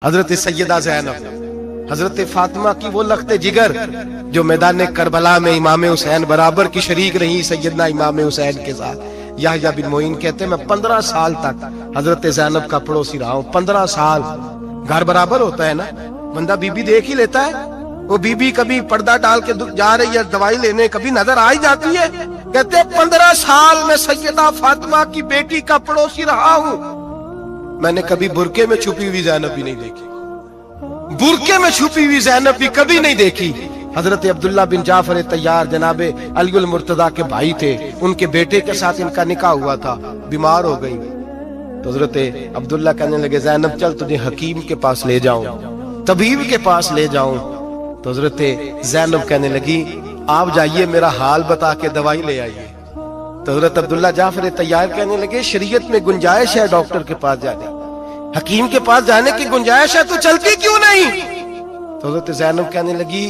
حضرت سیدہ زینب، حضرت فاطمہ کی وہ لخت جگر جو میدان کربلا میں امام حسین برابر کی شریک رہی سیدنا امام حسین کے ساتھ۔ یحییٰ بن معین کہتے ہیں میں 15 سال تک حضرت زینب کا پڑوسی رہا ہوں۔ 15 سال گھر برابر ہوتا ہے نا، بندہ بی بی دیکھ ہی لیتا ہے۔ وہ بی بی کبھی پردہ ڈال کے جا رہی ہے دوائی لینے، کبھی نظر آ ہی جاتی ہے۔ کہتے ہیں 15 سال میں سیدہ فاطمہ کی بیٹی کا پڑوسی رہا ہوں، میں نے کبھی برقعے میں چھپی ہوئی زینب بھی نہیں دیکھی، برقعے میں چھپی ہوئی زینب بھی کبھی نہیں دیکھی۔ حضرت عبداللہ بن جعفر طیار جناب علی المرتضیٰ کے بھائی تھے، ان کے بیٹے کے ساتھ ان کا نکاح ہوا تھا، بیمار ہو گئی تو حضرت عبداللہ کہنے لگے زینب چل تجھے حکیم کے پاس لے جاؤں، طبیب کے پاس لے جاؤں۔ تو حضرت زینب کہنے لگی آپ جائیے میرا حال بتا کے دوائی لے آئیے۔ تو حضرت عبداللہ جعفر طیار کہنے لگے شریعت میں گنجائش ہے ڈاکٹر کے پاس جانے، حکیم کے پاس جانے کی گنجائش ہے تو چلتی کیوں نہیں؟ تو حضرت زینب کہنے لگی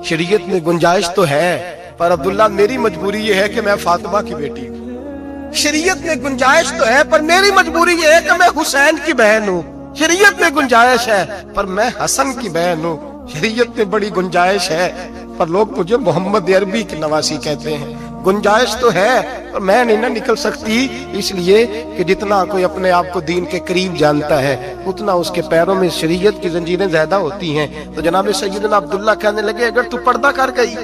شریعت میں گنجائش تو ہے پر عبداللہ میری مجبوری یہ ہے کہ میں فاطمہ کی بیٹی ہوں۔ شریعت میں گنجائش تو ہے پر میری مجبوری یہ ہے کہ میں حسین کی بہن ہوں۔ شریعت میں گنجائش ہے پر میں حسن کی بہن ہوں۔ شریعت میں بڑی گنجائش ہے پر لوگ مجھے محمد عربی کی نواسی کہتے ہیں۔ گنجائش تو ہے اور میں نہیں نہ نکل سکتی، اس لیے کہ جتنا کوئی اپنے آپ کو دین کے قریب جانتا ہے اتنا اس کے پیروں میں شریعت کی زنجیریں زیادہ ہوتی ہیں۔ تو جناب سیدنا عبداللہ کہنے لگے اگر تو پردہ کر گئی،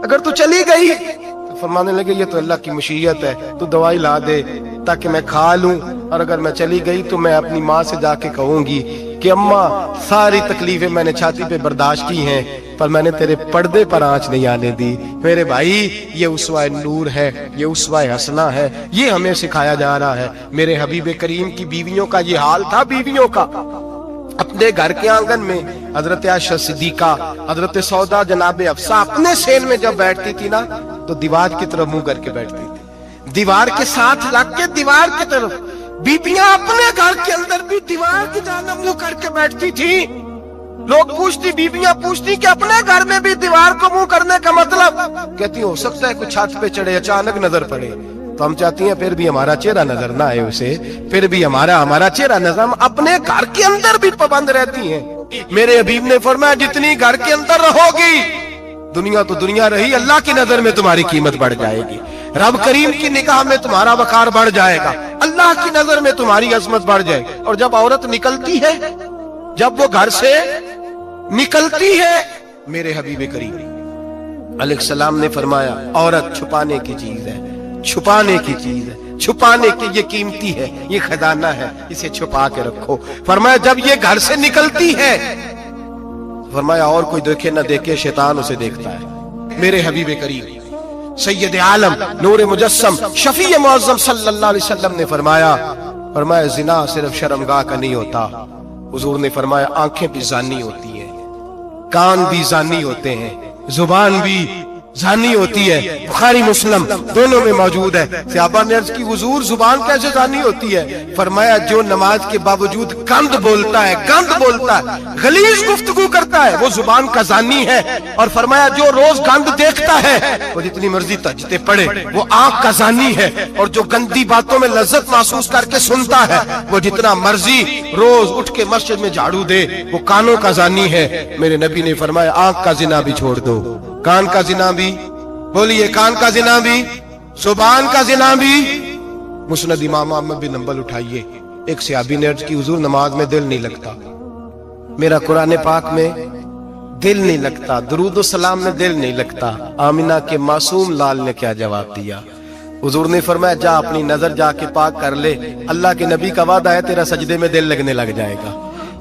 اگر تو چلی گئی، تو فرمانے لگے یہ تو اللہ کی مشیت ہے، تو دوائی لا دے تاکہ میں کھا لوں، اور اگر میں چلی گئی تو میں اپنی ماں سے جا کے کہوں گی کہ اماں ساری تکلیفیں میں نے چھاتی پہ برداشت کی ہیں پر میں نے تیرے پردے پر آنچ نہیں آنے دی۔ میرے بھائی یہ اسوہ نور ہے، یہ اسوہ حسنہ ہے، یہ ہمیں سکھایا جا رہا ہے۔ میرے حبیب کریم کی بیویوں کا یہ حال تھا، بیویوں کا اپنے گھر کے آنگن میں حضرت عائشہ صدیقہ، حضرت سودا جناب حفصہ اپنے سین میں جب بیٹھتی تھی نا تو دیوار کی طرف منہ کر کے بیٹھتی تھی، دیوار کے ساتھ لگ کے دیوار کی طرف۔ بیبیاں اپنے گھر کے اندر بھی دیوار کی جانب منہ کر کے بیٹھتی تھی۔ لوگ پوچھتی، بیبیاں پوچھتی کہ اپنے گھر میں بھی دیوار کو منہ کرنے کا مطلب؟ کہتی ہو سکتا ہے کوئی چھت پہ چڑھے اچانک نظر پڑے تو ہم چاہتی ہیں پھر بھی ہمارا چہرہ نظر نہ آئے اسے، پھر بھی ہمارا چہرہ نظر، ہم اپنے گھر کے اندر بھی پابند رہتی ہیں۔ میرے حبیب نے فرمایا جتنی گھر کے اندر رہو گی دنیا تو دنیا رہی، اللہ کی نظر میں تمہاری قیمت بڑھ جائے گی، رب کریم کی نگاہ میں تمہارا وقار بڑھ جائے گا، اللہ کی نظر میں تمہاری عظمت بڑھ جائے گی۔ اور جب عورت نکلتی ہے، جب وہ گھر سے نکلتی ہے، میرے حبیب کریم علیہ السلام نے فرمایا عورت چھپانے کی چیز ہے، چھپانے کی چیز ہے، چھپانے کی یہ قیمتی ہے، یہ خزانہ ہے، اسے چھپا کے رکھو۔ فرمایا جب یہ گھر سے نکلتی ہے، فرمایا اور کوئی دیکھے نہ دیکھے شیطان اسے دیکھتا ہے۔ میرے حبیب کریم سید عالم نور مجسم شفیع معظم صلی اللہ علیہ وسلم نے فرمایا زنا صرف شرمگاہ کا نہیں ہوتا، حضور نے فرمایا آنکھیں بھی زانی ہوتی ہیں، کان بھی زانی ہوتے ہیں، زبان بھی زانی ہوتی ہے۔ بخاری مسلم دونوں میں موجود ہے۔ صحابہ نے عرض کی حضور زبان کیسے زانی ہوتی ہے؟ فرمایا جو نماز کے باوجود گند بولتا ہے، غلیظ گفتگو کرتا ہے، وہ زبان کا زانی ہے۔ اور فرمایا جو روز گند دیکھتا ہے وہ جتنی مرضی تہجدیں پڑھے وہ آنکھ کا زانی ہے، اور جو گندی باتوں میں لذت محسوس کر کے سنتا ہے وہ جتنا مرضی روز اٹھ کے مسجد میں جھاڑو دے وہ کانوں کا زانی ہے۔ میرے نبی نے فرمایا آنکھ کا زنا بھی چھوڑ دو، کان کا زنا بھی، بولیے کان کا زنا بھی، زبان کا زنا بھی۔ مسند امام احمد بن حنبل اٹھائیے، ایک صحابی نے عرض کی حضور نماز میں دل نہیں لگتا، میرا قرآن پاک میں دل نہیں لگتا، درود و سلام میں دل نہیں لگتا۔ آمنہ کے معصوم لال نے کیا جواب دیا؟ حضور نے فرمایا جا اپنی نظر جا کے پاک کر لے، اللہ کے نبی کا وعدہ ہے تیرا سجدے میں دل لگنے لگ جائے گا۔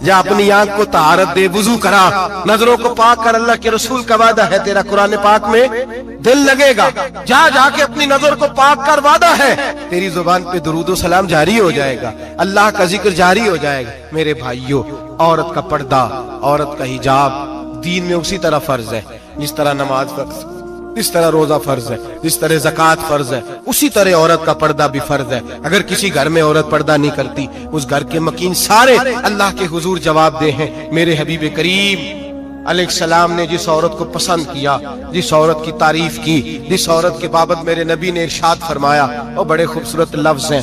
جا اپنی آنکھ کو طہارت دے، وضو کرا، نظروں کو پاک کر، اللہ کے رسول کا وعدہ ہے تیرا قرآن پاک میں دل لگے گا۔ جا کے اپنی نظر کو پاک کر، وعدہ ہے تیری زبان پہ درود و سلام جاری ہو جائے گا، اللہ کا ذکر جاری ہو جائے گا۔ میرے بھائیوں عورت کا پردہ، عورت کا حجاب دین میں اسی طرح فرض ہے جس طرح نماز فرض، جس طرح روزہ فرض ہے، جس طرح زکوٰۃ فرض ہے، اسی طرح عورت کا پردہ بھی فرض ہے۔ اگر کسی گھر میں عورت پردہ نہیں کرتی اس گھر کے مکین سارے اللہ کے حضور جواب دے ہیں۔ میرے حبیب کریم علیہ السلام نے جس عورت کو پسند کیا، جس عورت کی تعریف کی، جس عورت کے بابت میرے نبی نے ارشاد فرمایا، وہ بڑے خوبصورت لفظ ہیں۔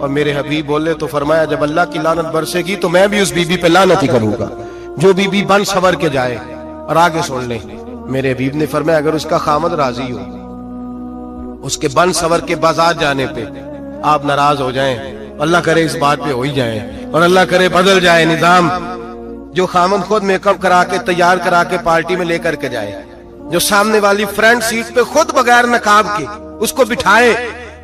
اور میرے حبیب بولے تو فرمایا جب اللہ کی لعنت برسے گی تو میں بھی اس بیوی پہ لعنت ہی کروں گا جو بیوی بن سور کے جائے۔ اور آگے سن لیں، میرے حبیب نے فرمایا اگر اس کا خامد راضی ہو، اس کے بن سور کے بازار جانے پہ آپ ناراض ہو جائیں، اللہ کرے اس بات پہ ہو ہی جائیں اور اللہ کرے بدل جائے نظام، جو خامد خود میک اپ کرا کے تیار کرا کے پارٹی میں لے کر کے جائے، جو سامنے والی فرنٹ سیٹ پہ خود بغیر نقاب کے اس کو بٹھائے،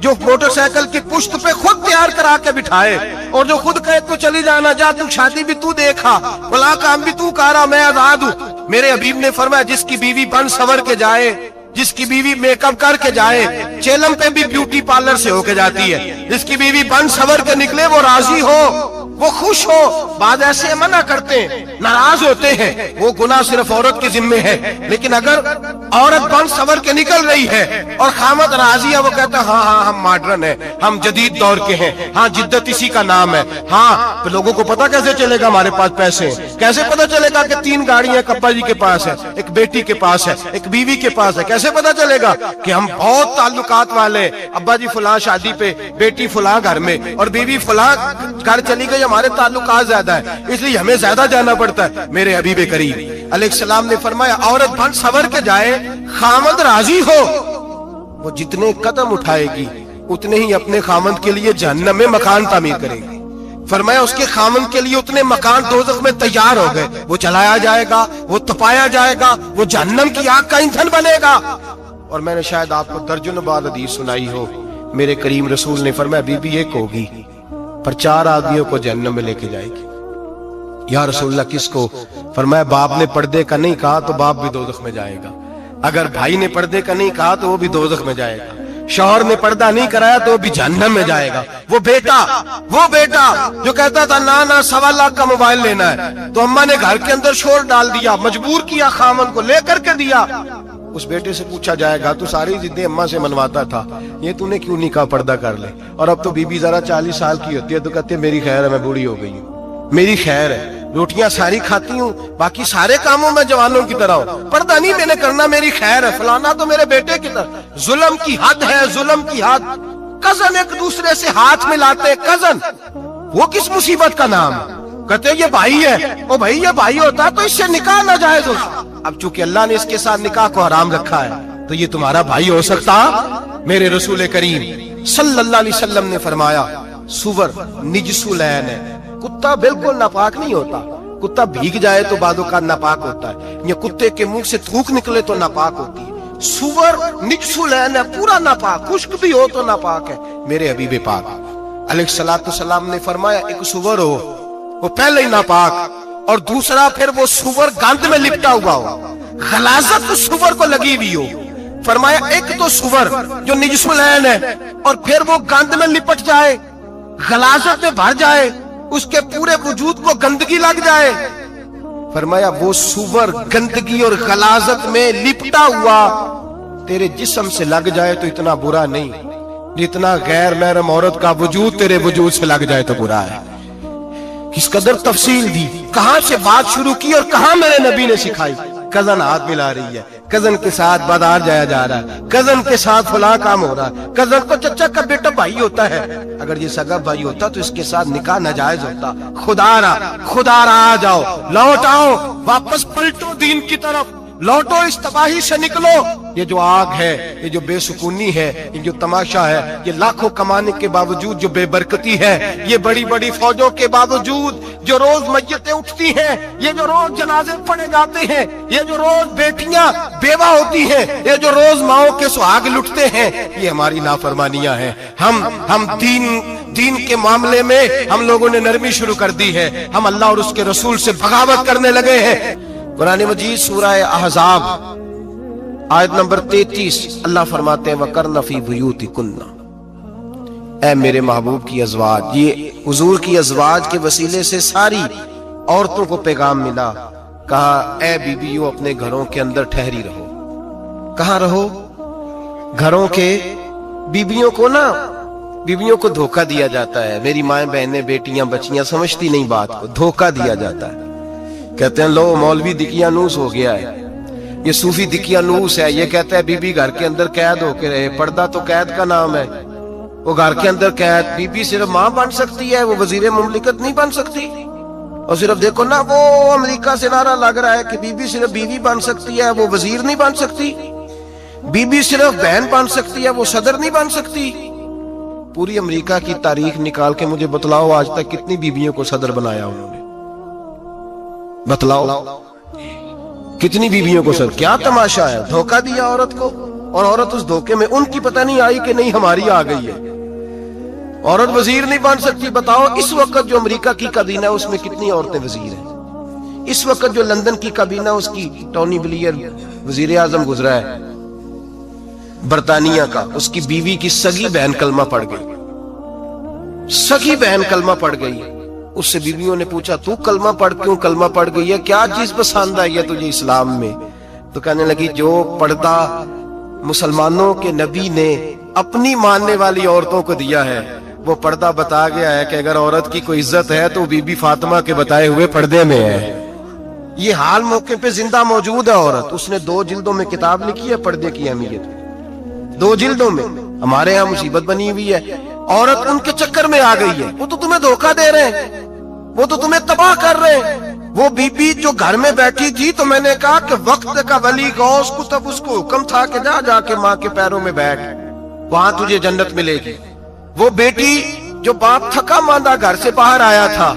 جو موٹر سائیکل کی پشت پہ خود تیار کرا کے بٹھائے، اور جو خود کہے تو چلی جانا، جا تو شادی بھی تو دیکھا، فلاں کام بھی تو کرا، میں آزاد ہوں۔ میرے حبیب نے فرمایا جس کی بیوی بن سور کے جائے، جس کی بیوی میک اپ کر کے جائے، چیلم پہ بھی بیوٹی پارلر سے ہو کے جاتی ہے، جس کی بیوی بن سور کے نکلے وہ راضی ہو، وہ خوش ہو۔ بعض ایسے منع کرتے ہیں، ناراض ہوتے ہیں، وہ گناہ صرف عورت کے ذمے ہے، لیکن اگر عورت بن سور کے نکل رہی ہے اور خامد راضی ہے، وہ کہتا ہے ہاں ہاں ہم ماڈرن ہیں، ہم جدید دور کے ہیں، ہاں جدت اسی کا نام ہے، ہاں تو لوگوں کو پتا کیسے چلے گا ہمارے پاس پیسے ہیں، کیسے پتا چلے گا کہ 3 گاڑیاں ابا جی کے پاس ہے، ایک بیٹی کے پاس ہے، ایک بیوی کے پاس ہے، کیسے پتا چلے گا کہ ہم بہت تعلقات والے، ابا جی فلاں شادی پہ، بیٹی فلاں گھر میں اور بیوی فلاں گھر چلی گئی، ہمارے تعلقات زیادہ ہے اس لیے ہمیں زیادہ جانا پڑتا ہے۔ میرے حبیب کریم علیہ السلام نے فرمایا عورت بن سور کے جائے، خامد راضی ہو، وہ جتنے قدم اٹھائے گی اتنے ہی اپنے خامد کے لیے جہنم میں مکان تعمیر کرے گی۔ فرمایا اس کے خامد کے لیے اتنے مکان دوزخ میں تیار ہو گئے، وہ چلایا جائے گا، وہ تپایا جائے گا، وہ جہنم کی آگ کا ایندھن بنے گا۔ اور میں نے شاید آپ کو درجن بعد حدیث سنائی ہو، میرے کریم رسول نے فرمایا بیوی ایک ہوگی پر 4 آدمیوں کو جہنم میں لے کے جائے گی۔ یا رسول اللہ کس کو؟ فرمایا باپ نے پردے کا نہیں کہا تو باپ بھی دوزخ میں جائے گا، اگر بھائی نے پردے کا نہیں کہا تو وہ بھی دوزخ میں جائے گا، شوہر نے پردہ نہیں کرایا تو وہ بھی جہنم میں جائے گا۔ وہ بیٹا جو کہتا تھا نا 1.25 لاکھ کا موبائل لینا ہے، تو اماں نے گھر کے اندر شور ڈال دیا، مجبور کیا خامن کو، لے کر کے دیا۔ اس بیٹے سے پوچھا جائے گا تو ساری ضدیں اماں سے منواتا تھا، یہ تو نے کیوں نہیں کہا پردہ کر لے؟ اور اب تو بیوی ذرا 40 سال کی ہوتی ہے تو کہتے ہیں میری خیر ہے، میں بوڑھی ہو گئی ہوں، میری خیر ہے، روٹیاں ساری کھاتی ہوں، باقی سارے کاموں میں جوانوں کی طرح ہوں، پردہ نہیں میں نے کرنا، میری خیر ہے، فلانا تو میرے بیٹے کی طرح۔ ظلم کی حد ہے، ظلم کی حد۔ کزن ایک دوسرے سے ہاتھ ملاتے، کزن، وہ کس مصیبت کا نام ہے؟ کہتے یہ بھائی ہے، وہ بھائی یہ بھائی ہوتا تو اس سے نکاح ناجائز ہو۔ اب چونکہ اللہ نے اس کے ساتھ نکاح کو حرام رکھا ہے تو یہ تمہارا بھائی ہو سکتا؟ میرے رسول کریم صلی اللہ علیہ وسلم نے فرمایا سور نجس العین ہے، کتا بالکل ناپاک نہیں ہوتا، کتا بھیگ جائے تو بعد اوقات ناپاک ہوتا ہے، یا کتے کے منہ سے تھوک نکلے تو ناپاک ہوتی ہے، سور نجس العین ہے، پورا ناپاک، خشک بھی ہو تو ناپاک ہے۔ میرے حبیب پاک علیہ السلام نے فرمایا ایک سور ہو وہ پہلے ہی ناپاک، اور دوسرا پھر وہ سور گند میں لپٹا ہوا ہو، غلاظت سور کو لگی ہوئی ہو۔ فرمایا ایک تو سور جو نجس العین ہے اور پھر وہ گند میں لپٹ جائے، غلاظت میں بھر جائے، اس کے پورے وجود کو گندگی لگ جائے۔ فرمایا وہ سور گندگی اور غلاظت میں لپٹا ہوا تیرے جسم سے لگ جائے تو اتنا برا نہیں، جتنا غیر محرم عورت کا وجود تیرے وجود سے لگ جائے تو برا ہے۔ کس قدر تفصیل دی، کہاں سے بات شروع کی اور کہاں میرے نبی نے سکھائی۔ کزن ہاتھ ملا رہی ہے، کزن کے ساتھ بازار جایا جا رہا ہے، کزن کے ساتھ فلاں کام ہو رہا ہے، کزن کو چچا کا بیٹا بھائی ہوتا ہے، اگر یہ سگا بھائی ہوتا تو اس کے ساتھ نکاح ناجائز ہوتا۔ خدا را آ جاؤ، لوٹ آؤ، واپس پلٹو دین کی طرف، لوٹو اس تباہی سے نکلو۔ یہ جو آگ ہے، یہ جو بے سکونی ہے، یہ جو تماشا ہے، یہ لاکھوں کمانے کے باوجود جو بے برکتی ہے، یہ بڑی بڑی فوجوں کے باوجود جو روز میتیں اٹھتی ہیں، یہ جو روز جنازے پڑے جاتے ہیں، یہ جو روز بیٹیاں بیوہ ہوتی ہیں، یہ جو روز ماؤں کے سہاگ لٹتے ہیں، یہ ہماری نافرمانیاں ہیں۔ ہم دین کے معاملے میں ہم لوگوں نے نرمی شروع کر دی ہے، ہم اللہ اور اس کے رسول سے بغاوت کرنے لگے ہیں۔ قرآن مجید سورہ احزاب آیت نمبر 33 اللہ فرماتے ہیں وَقَرْنَ فِي بُيُوتِكُنَّ، اے میرے محبوب کی ازواج، یہ حضور کی ازواج کے وسیلے سے ساری عورتوں کو پیغام ملا، کہا اے بیویوں اپنے گھروں کے اندر ٹھہری رہو۔ کہاں رہو؟ گھروں کے۔ بیویوں کو دھوکہ دیا جاتا ہے، میری مائیں بہنیں بیٹیاں بچیاں سمجھتی نہیں بات کو، دھوکہ دیا جاتا ہے، کہتے ہیں لو مولوی دقیانوس ہو گیا ہے، یہ صوفی دقیانوس ہے، یہ کہتا ہے بی بی گھر کے اندر قید ہو کے رہے، پردہ تو قید کا نام ہے، وہ گھر کے اندر قید. بی بی صرف ماں بن سکتی ہے, وہ وزیر مملکت نہیں بن سکتی. اور صرف دیکھو نا, وہ امریکہ سے نعرہ لگ رہا ہے کہ بی بی صرف بیوی بن سکتی ہے, وہ وزیر نہیں بن سکتی. بی بی صرف بہن بن سکتی ہے, وہ صدر نہیں بن سکتی. پوری امریکہ کی تاریخ نکال کے مجھے بتلاؤ آج تک کتنی بیویوں کو صدر بنایا انہوں نے, بتلاؤ کتنی بیویوں کو صدر. کیا تماشا ہے, دھوکہ دیا عورت کو, اور عورت اس دھوکے میں ان کی پتہ نہیں آئی کہ نہیں ہماری آ گئی ہے. عورت وزیر نہیں بن سکتی. بتاؤ اس وقت جو امریکہ کی کابینہ اس میں کتنی عورتیں وزیر ہیں. اس وقت جو لندن کی کابینہ اس کی ٹونی بلیئر وزیر اعظم گزرا ہے برطانیہ کا, اس کی بیوی کی سگی بہن کلمہ پڑھ گئی. سگی بہن کلمہ پڑھ گئی. اس سے بیویوں نے پوچھا تو کلمہ پڑھ کیوں کلمہ پڑھ گئی ہے, کیا چیز پسند آئی ہے تجھے اسلام میں؟ تو کہنے لگی جو پردہ مسلمانوں کے نبی نے اپنی ماننے والی عورتوں کو دیا ہے وہ پردہ بتا گیا ہے کہ اگر عورت کی کوئی عزت ہے تو بی بی فاطمہ کے بتائے ہوئے پردے میں ہے. یہ حال موقع پہ زندہ موجود ہے عورت. اس نے 2 جلدوں میں کتاب لکھی ہے پردے کی اہمیت, 2 جلدوں میں. ہمارے ہاں مصیبت بنی ہوئی ہے, عورت ان کے چکر میں آ گئی ہے. وہ تو تمہیں دھوکہ دے رہے ہیں, وہ تو تمہیں تباہ کر رہے ہیں. وہ بی بی جو گھر میں بیٹھی تھی تو میں نے کہا کہ وقت کا ولی غوث کتب اس کو حکم تھا کہ جا کے ماں کے پیروں میں بیٹھ, وہاں تجھے جنت ملے گی. وہ بیٹی جو باپ تھکا ماندہ گھر سے باہر آیا تھا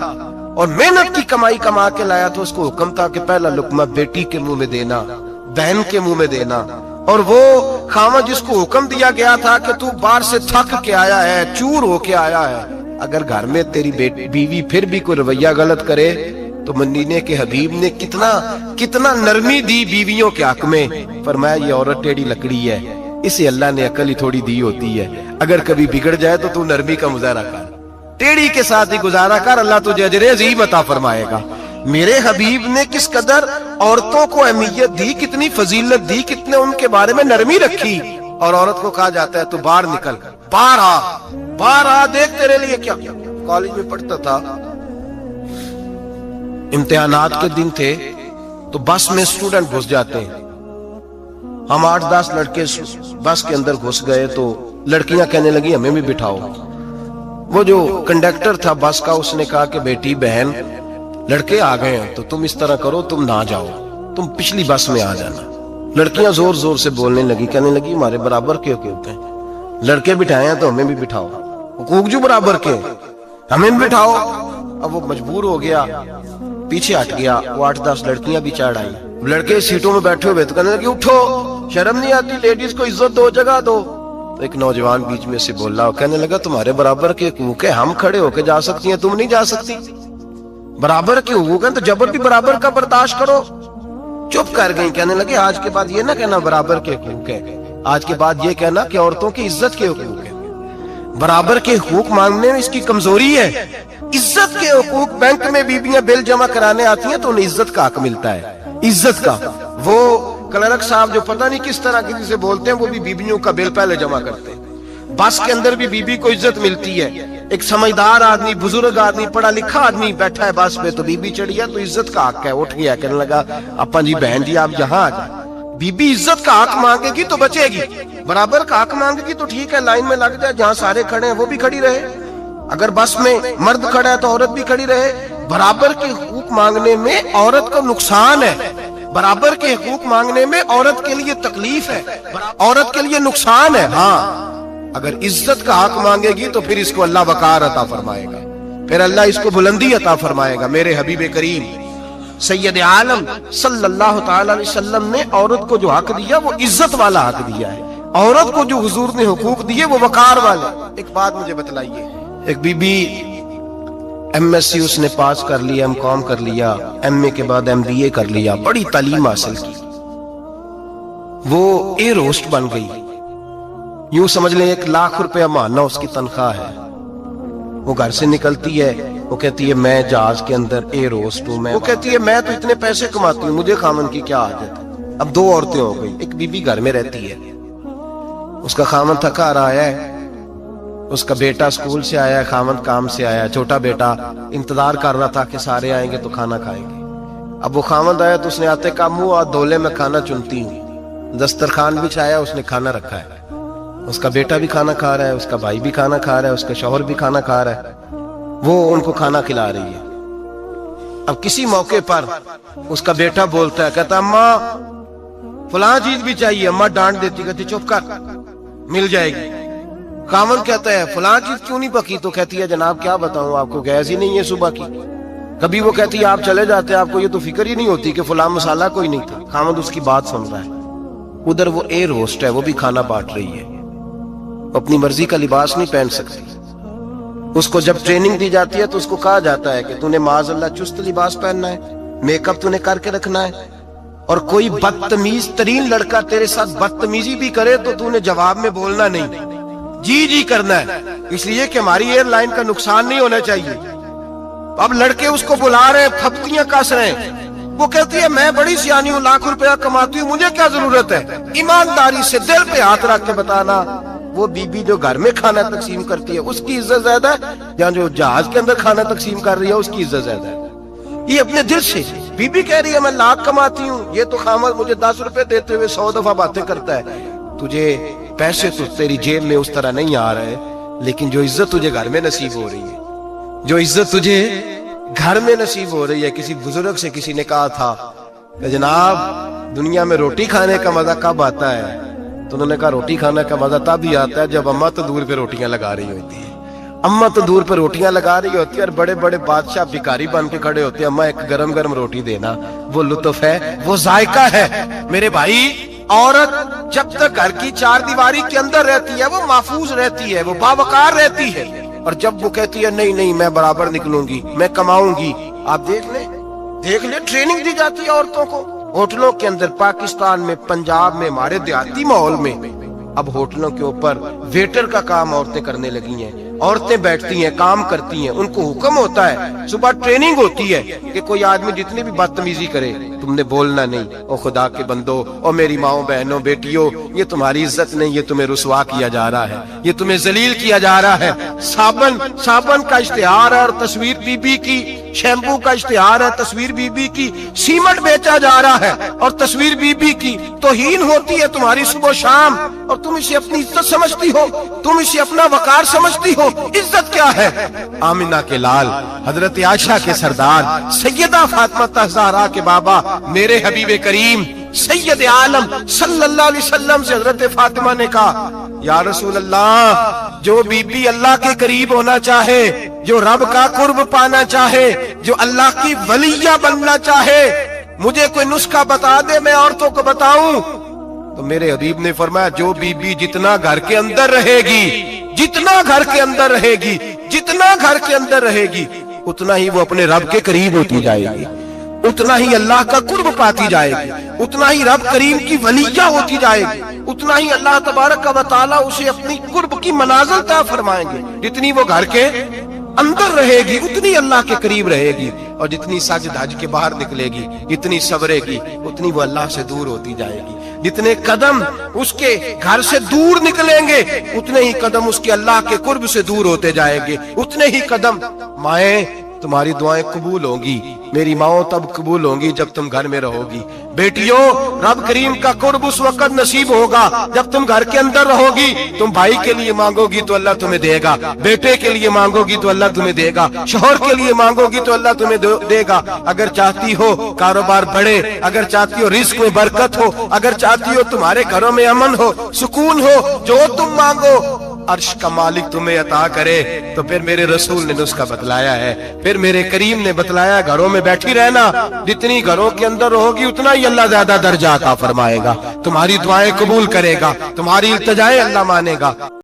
اور محنت کی کمائی کما کے لایا تھا, اس کو حکم تھا کہ پہلا لقمہ بیٹی کے منہ میں دینا, بہن کے منہ میں دینا. اور وہ خاوند جس کو حکم دیا گیا تھا کہ تو باہر سے تھک کے آیا ہے, چور ہو کے آیا ہے, اگر گھر میں تیری بیوی پھر بھی کوئی رویہ غلط کرے تو مدینے کے حبیب نے کتنا نرمی دی بیویوں کے حق میں. فرمایا یہ عورت ٹیڑھی لکڑی ہے, اسے اللہ نے عقل ہی تھوڑی دی ہوتی ہے, اگر کبھی بگڑ جائے تو نرمی کا مظاہرہ کر, ٹیڑھی کے ساتھ ہی گزارا کر, اللہ تجھے اجر عظیم عطا فرمائے گا. میرے حبیب نے کس قدر عورتوں کو اہمیت دی, کتنی فضیلت دی, کتنے ان کے بارے میں نرمی رکھی. اور عورت کو کہا جاتا ہے تو باہر نکل, باہر آ, دیکھ تیرے لیے کیا. کالج میں پڑھتا تھا, امتحانات کے دن تھے تو بس میں اسٹوڈنٹ گھس جاتے ہیں. ہم 8-10 لڑکے بس کے اندر گھس گئے تو لڑکیاں کہنے لگی ہمیں بھی بٹھاؤ. وہ جو کنڈکٹر تھا بس کا اس نے کہا کہ بیٹی بہن لڑکے آ گئے ہیں تو تم اس طرح کرو, تم نہ جاؤ, تم پچھلی بس میں آ جانا. لڑکیاں زور زور سے بولنے لگی, کہنے لگی ہمارے برابر کے ہوتے ہیں, لڑکے بٹھائے ہیں تو ہمیں بھی بٹھاؤ, حقوق جو برابر کے ہمیں بھی بٹھاؤ. اب وہ مجبور ہو گیا, پیچھے ہٹ گیا. وہ 8-10 لڑکیاں بھی چڑھ آئیں. لڑکے سیٹوں میں بیٹھے ہوئے تو کہنے لگے اٹھو, شرم نہیں آتی, لیڈیز کو عزت دو, جگہ دو. تو ایک نوجوان بیچ میں سے بولا, کہنے لگا تمہارے برابر کے حقوق ہے, ہم کھڑے ہو کے جا سکتی ہیں, تم نہیں جا سکتی. برابر کے حقوق ہیں تو جبر بھی برابر کا برداشت کرو. چپ کر گئی. کہنے لگے آج کے بعد یہ نہ کہنا برابر کے حقوق ہے, آج کے بعد یہ کہنا کہ عورتوں کی عزت کے حقوق ہے. برابر کے حقوق مانگنے میں اس کی کمزوری ہے. عزت کے حقوق, بینک میں بیویاں بل جمع کرانے آتی ہیں تو انہیں عزت کا حق ملتا ہے, عزت کا. وہ کلرک صاحب جو پتہ نہیں کس طرح کسی سے بولتے ہیں وہ بھی بیویوں کا بل پہلے جمع کرتے ہیں. بس کے اندر بھی بیوی کو عزت ملتی ہے. ایک سمجھدار آدمی, بزرگ آدمی, پڑھا لکھا آدمی بیٹھا ہے بس پہ تو بیوی چڑھی ہے تو عزت کا حق ہے. اٹھ گیا, کہنے لگا اپا جی بہن جی آپ یہاں آ جائیں. بیوی عزت کا حق مانگے گی تو بچے گی, برابر کا حق مانگے گی تو ٹھیک ہے, لائن میں لگ جائے, جہاں سارے کھڑے ہیں وہ بھی کھڑی رہے. اگر بس میں مرد کھڑا ہے تو عورت بھی کھڑی رہے. برابر کے حقوق مانگنے میں عورت کو نقصان ہے, برابر کے حقوق مانگنے میں عورت کے لیے تکلیف ہے, عورت کے لیے نقصان ہے. ہاں اگر عزت کا حق مانگے گی تو پھر اس کو اللہ وقار عطا فرمائے گا, پھر اللہ اس کو بلندی عطا فرمائے گا. میرے حبیب کریم سید عالم صلی اللہ تعالی علیہ وسلم نے عورت کو جو حق دیا وہ عزت والا حق دیا ہے. عورت کو جو حضور نے حقوق دیے وہ وقار والے. ایک بات مجھے بتلائیے, ایک B B M S C اس نے پاس کر لیا, ایم کام کر لیا, ایم اے کے بعد ایم بی اے کر لیا, بڑی تعلیم حاصل کی, وہ ایئر ہوسٹ بن گئی. یوں سمجھ لیں 1 لاکھ روپیہ ماہانہ اس کی تنخواہ ہے. وہ گھر سے نکلتی ہے, وہ کہتی ہے میں جہاز کے اندر ایئر ہوسٹ ہوں. وہ کہتی ہے میں تو اتنے پیسے کماتی ہوں, مجھے خامن کی کیا عادت ہے. اب 2 عورتیں ہو گئی. ایک بی بی گھر میں رہتی ہے, اس کا خامن تھکا رہا ہے, اس کا بیٹا سکول سے آیا ہے, خامن کام سے آیا ہے, چھوٹا بیٹا انتظار کر رہا تھا کہ سارے آئیں گے تو کھانا کھائیں گے. اب وہ خامن آیا تو اس نے آتے کا منہ اور دولے میں کھانا چنتی ہوں, دسترخوان بچھایا, اس نے کھانا رکھا ہے. اس کا بیٹا بھی کھانا کھا رہا ہے، اس کا بھائی بھی کھانا کھا رہا ہے، اس کا شوہر بھی کھانا کھا رہا ہے، وہ ان کو کھانا کھلا رہی ہے۔ اب کسی موقع پر اس کا بیٹا بولتا ہے، کہتا اماں فلاں چیز بھی چاہیے، اماں ڈانٹ دیتی، کہتی چپ کر، مل جائے گی۔ خاوند کہتا ہے فلاں چیز کیوں نہیں پکی؟ تو کہتی ہے جناب کیا بتاؤں آپ کو، گیس ہی نہیں ہے صبح کی۔ کبھی وہ کہتی ہے آپ چلے جاتے ہیں، آپ کو یہ تو فکر ہی نہیں ہوتی کہ فلاں مسالہ کوئی نہیں تھا۔ خاوند اس کی بات سن رہا ہے، ادھر وہ ایئر ہوسٹ ہے، وہ بھی کھانا بانٹ رہی ہے، اپنی مرضی کا لباس نہیں پہن سکتی۔ اس کو جب ٹریننگ دی جاتی ہے تو اس کو کہا جاتا ہے کہ تو نے معاذ اللہ چست لباس پہننا ہے، میک اپ تو نے کر کے رکھنا ہے، اور کوئی بدتمیز ترین لڑکا تیرے ساتھ بدتمیزی بھی کرے تو تو نے جواب میں بولنا نہیں، جی جی کرنا ہے، اس لیے کہ ہماری ایئر لائن کا نقصان نہیں ہونا چاہیے۔ اب لڑکے اس کو بلا رہے ہیں، پھپتیاں کس رہے ہیں، وہ کہتی ہے میں بڑی سیانی ہوں، لاکھ روپیہ کماتی ہوں، مجھے کیا ضرورت ہے؟ ایمانداری سے دل پہ ہاتھ رکھ کے بتانا، وہ بی بی جو گھر میں کھانا تقسیم کرتی ہے اس کی عزت زیادہ ہے یا جو جہاز کے اندر کھانا تقسیم کر رہی ہے اس کی عزت زیادہ ہے؟ یہ اپنے دل سے بی بی کہہ رہی ہے میں لاکھ کماتی ہوں، یہ تو خامد مجھے 10 روپے دیتے ہوئے 100 دفعہ باتیں کرتا ہے۔ تجھے پیسے تو تیری جیب میں اس طرح نہیں آ رہے، لیکن جو عزت تجھے گھر میں نصیب ہو رہی ہے، جو عزت تجھے گھر میں نصیب ہو رہی ہے۔ کسی بزرگ سے کسی نے کہا تھا کہ جناب دنیا میں روٹی کھانے کا مزہ کب آتا ہے؟ تو انہوں نے کہا روٹی کھانے کا مزہ تب ہی آتا ہے جب اماں تو دور پہ روٹیاں لگا رہی ہوتی ہے۔ اماں تو دور پہ روٹیاں لگا رہی ہوتی ہے اور بڑے بڑے بادشاہ بھکاری بن کے کھڑے ہوتے ہیں، اماں ایک گرم گرم روٹی دینا، وہ لطف ہے، وہ ذائقہ ہے۔ میرے بھائی، عورت جب تک گھر کی چار دیواری کے اندر رہتی ہے وہ محفوظ رہتی ہے، وہ باوقار رہتی ہے، اور جب وہ کہتی ہے نہیں نہیں میں برابر نکلوں گی، میں کماؤں گی، آپ دیکھ لیں ٹریننگ دی جاتی ہے عورتوں کو ہوٹلوں کے اندر۔ پاکستان میں، پنجاب میں، ہمارے دیہاتی ماحول میں اب ہوٹلوں کے اوپر ویٹر کا کام عورتیں کرنے لگی ہیں، عورتیں بیٹھتی ہیں، کام کرتی ہیں، ان کو حکم ہوتا ہے، صبح ٹریننگ ہوتی ہے کہ کوئی آدمی جتنی بھی بدتمیزی کرے تم نے بولنا نہیں۔ او خدا کے بندو، او میری ماؤں بہنوں بیٹیوں، یہ تمہاری عزت نہیں، یہ تمہیں رسوا کیا جا رہا ہے، یہ تمہیں ذلیل کیا جا رہا ہے۔ صابن کا اشتہار ہے اور تصویر بی بی کی، شیمپو کا اشتہار ہے، تصویر بی بی کی، سیمنٹ بیچا جا رہا ہے اور تصویر بی بی کی، توہین ہوتی ہے تمہاری صبح و شام، اور تم اسے اپنی عزت سمجھتی ہو، تم اسے اپنا وقار سمجھتی ہو۔ عزت کیا ہے؟ آمنہ کے لال، حضرت عائشہ کے سردار، سیدہ فاطمہ زہرا کے بابا، میرے حبیب کریم سید عالم صلی اللہ علیہ وسلم سے حضرت فاطمہ نے کہا یا رسول اللہ، جو بی بی اللہ کے قریب ہونا چاہے، جو رب کا قرب پانا چاہے، جو اللہ کی ولیہ بننا چاہے، مجھے کوئی نسخہ بتا دے میں عورتوں کو بتاؤں۔ تو میرے حبیب نے فرمایا جو بی بی جتنا گھر کے اندر رہے گی، جتنا گھر کے اندر رہے گی، جتنا گھر کے اندر رہے گی، اتنا ہی وہ اپنے رب کے قریب ہوتی جائے گی، اتنا ہی اللہ کا قرب پاتی جائے گی، اتنا ہی رب کریم کی ولیہ ہوتی جائے گی، اتنا ہی اللہ تبارک و تعالیٰ اسے اپنی قرب کی منازل طے فرمائیں گے۔ جتنی وہ گھر کے اندر رہے گی اتنی اللہ کے قریب رہے گی، اور جتنی سج دھج کے باہر نکلے گی، جتنی صبرے گی، اتنی وہ اللہ سے دور ہوتی جائے گی۔ جتنے قدم اس کے گھر سے دور نکلیں گے اتنے ہی قدم اس کے اللہ کے قرب سے دور ہوتے جائیں گے، اتنے ہی قدم۔ مائیں، تمہاری دعائیں قبول ہوں گی، میری ماؤں تب قبول ہوں گی جب تم گھر میں رہو گی۔ بیٹیوں، رب کریم کا قرب اس وقت نصیب ہوگا جب تم گھر کے اندر رہو گی۔ تم بھائی کے لیے مانگو گی تو اللہ تمہیں دے گا، بیٹے کے لیے مانگو گی تو اللہ تمہیں دے گا، شوہر کے لیے مانگو گی تو اللہ تمہیں دے گا۔ اگر چاہتی ہو کاروبار بڑھے، اگر چاہتی ہو رزق میں برکت ہو، اگر چاہتی ہو تمہارے گھروں میں امن ہو، سکون ہو، جو تم مانگو عرش کا مالک تمہیں عطا کرے۔ تو پھر میرے رسول نے نسخہ بتلایا ہے، پھر میرے کریم نے بتلایا، گھروں میں بیٹھی رہنا، جتنی گھروں کے اندر رہوگی اتنا ہی اللہ زیادہ درجہ عطا فرمائے گا، تمہاری دعائیں قبول کرے گا، تمہاری التجائیں اللہ مانے گا۔